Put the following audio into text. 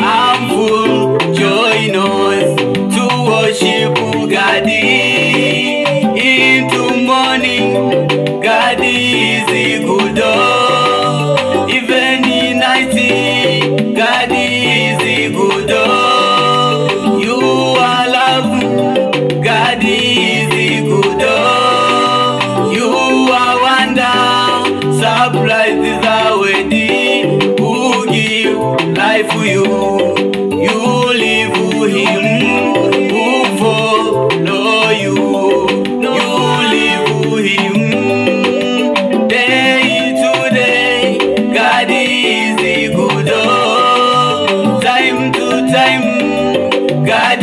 I'm full, join us to worship God. Into morning, God is the good. Even in night, God is the good. You are love, God is the good. You are wonder, surprises are waiting. Who give life for you? You live with Him. Who follow you? You live with Him. Day to day, God is the good. Time to time, God